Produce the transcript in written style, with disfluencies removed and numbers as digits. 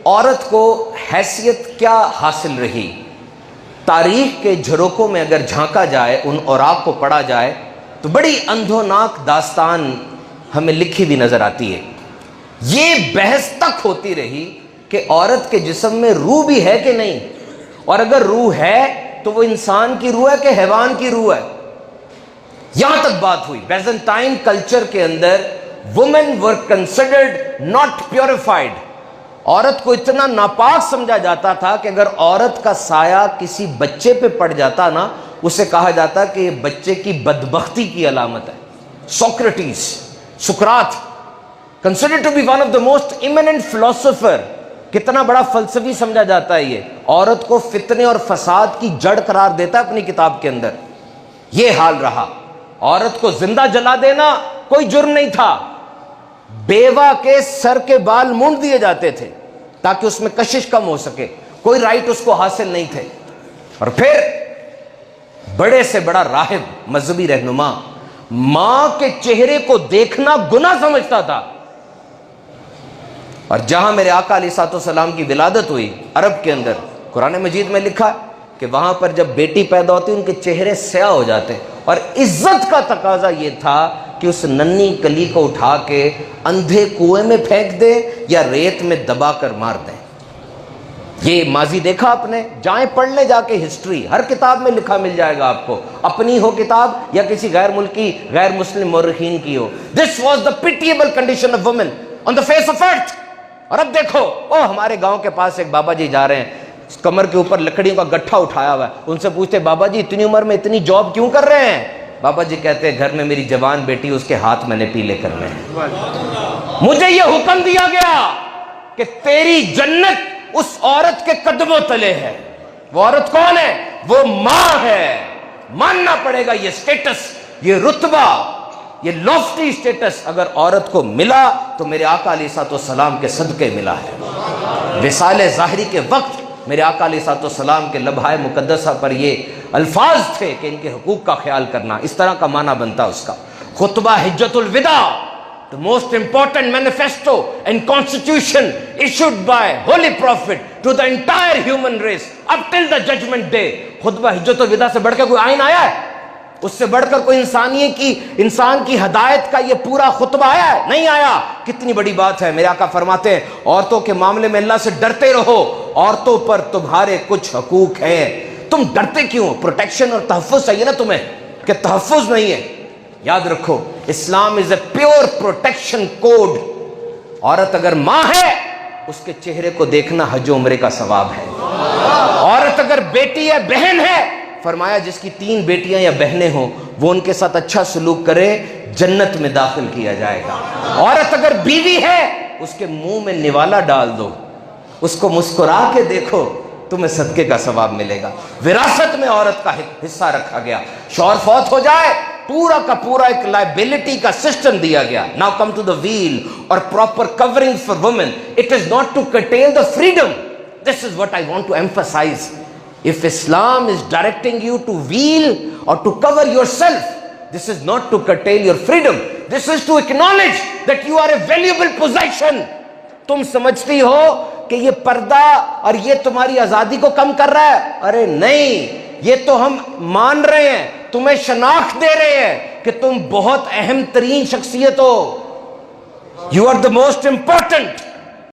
عورت کو حیثیت کیا حاصل رہی؟ تاریخ کے جھروکوں میں اگر جھانکا جائے، ان اوراق کو پڑھا جائے تو بڑی اندھوناک داستان ہمیں لکھی بھی نظر آتی ہے۔ یہ بحث تک ہوتی رہی کہ عورت کے جسم میں روح بھی ہے کہ نہیں، اور اگر روح ہے تو وہ انسان کی روح ہے کہ حیوان کی روح ہے۔ یہاں تک بات ہوئی بیزنٹائن کلچر کے اندر women were considered not purified۔ عورت کو اتنا ناپاک سمجھا جاتا تھا کہ اگر عورت کا سایہ کسی بچے پہ پڑ جاتا نا، اسے کہا جاتا کہ یہ بچے کی بدبختی کی علامت ہے۔ سوکریٹس، سقراط considered to be one of the most eminent philosopher، کتنا بڑا فلسفی سمجھا جاتا ہے یہ، عورت کو فتنے اور فساد کی جڑ قرار دیتا ہے اپنی کتاب کے اندر۔ یہ حال رہا۔ عورت کو زندہ جلا دینا کوئی جرم نہیں تھا، بیوہ کے سر کے بال مونڈ دیے جاتے تھے تاکہ اس میں کشش کم ہو سکے، کوئی رائٹ اس کو حاصل نہیں تھے۔ اور پھر بڑے سے بڑا راہب، مذہبی رہنما، ماں کے چہرے کو دیکھنا گناہ سمجھتا تھا۔ اور جہاں میرے آقا علیہ الصلوۃ والسلام کی ولادت ہوئی عرب کے اندر، قرآن مجید میں لکھا کہ وہاں پر جب بیٹی پیدا ہوتی ان کے چہرے سیاہ ہو جاتے، اور عزت کا تقاضا یہ تھا کہ اس ننھی کلی کو اٹھا کے اندھے کنویں میں پھینک دے یا ریت میں دبا کر مار دیں۔ یہ ماضی دیکھا آپ نے، جائیں پڑھ لیں جا کے ہسٹری، ہر کتاب میں لکھا مل جائے گا آپ کو، اپنی ہو کتاب یا کسی غیر ملکی غیر مسلم مورخین کی ہو۔ This was the pitiable condition of women on the face of earth۔ اور اب دیکھو، ہمارے گاؤں کے پاس ایک بابا جی جا رہے ہیں، کمر کے اوپر لکڑیوں کا گٹھا اٹھایا ہوا ہے، ان سے پوچھتے بابا جی اتنی عمر میں اتنی جاب کیوں کر رہے ہیں؟ بابا جی کہتے ہیں گھر میں میری جوان بیٹی، اس کے ہاتھ میں نے پیلے کرنے ہیں، مجھے یہ حکم دیا گیا کہ تیری جنت اس عورت کے قدموں تلے ہے۔ وہ عورت کون ہے؟ وہ ماں ہے۔ ماننا پڑے گا یہ سٹیٹس، یہ رتبہ، یہ لوفٹی سٹیٹس اگر عورت کو ملا تو میرے آقا علیہ الصلوۃ والسلام کے صدقے ملا ہے۔ وصال ظاہری کے وقت میرے آقا علیہ الصلوۃ والسلام کے لبھائے مقدسہ پر یہ الفاظ تھے کہ ان کے حقوق کا خیال کرنا، اس طرح کا معنی بنتا اس کا۔ خطبہ حجۃ الوداع، the most important manifesto and constitution issued by holy prophet to the entire human race up till the judgment day۔ خطبہ حجۃ الوداع سے بڑھ کے کوئی آئین آیا ہے؟ اس سے بڑھ کر کوئی انسان کی ہدایت کا یہ پورا خطبہ آیا ہے؟ نہیں آیا۔ کتنی بڑی بات ہے۔ میرے آقا فرماتے ہیں عورتوں کے معاملے میں اللہ سے ڈرتے رہو، عورتوں پر تمہارے کچھ حقوق ہیں۔ تم ڈرتے کیوں؟ پروٹیکشن اور تحفظ چاہیے نا تمہیں، کہ تحفظ نہیں ہے۔ یاد رکھو، اسلام از اے پیور پروٹیکشن کوڈ۔ عورت اگر ماں ہے، اس کے چہرے کو دیکھنا حج و عمرے کا ثواب ہے۔ عورت اگر بیٹی ہے، بہن ہے، فرمایا جس کی 3 بیٹیاں یا بہنیں ہوں وہ ان کے ساتھ اچھا سلوک کرے، جنت میں داخل کیا جائے گا۔ عورت اگر بیوی ہے، اس کے منہ میں نوالا ڈال دو، اس کو مسکرا کے دیکھو، تمہیں صدقے کا ثواب ملے گا۔ وراثت میں عورت کا حصہ رکھا گیا، شوہر فوت ہو جائے پورا کا پورا ایک لائبلٹی کا سسٹم دیا گیا۔ Now come to the wheel or proper covering for women. It is not to curtail the freedom. This is what I want to emphasize. If Islam is directing you to wheel or to cover yourself, this is not to curtail your freedom. This is to acknowledge that you are a valuable possession. تم سمجھتی ہو کہ یہ پردہ اور یہ تمہاری آزادی کو کم کر رہا ہے؟ ارے نہیں، یہ تو ہم مان رہے ہیں، تمہیں شناخت دے رہے ہیں کہ تم بہت اہم ترین شخصیت ہو۔ You are the most important.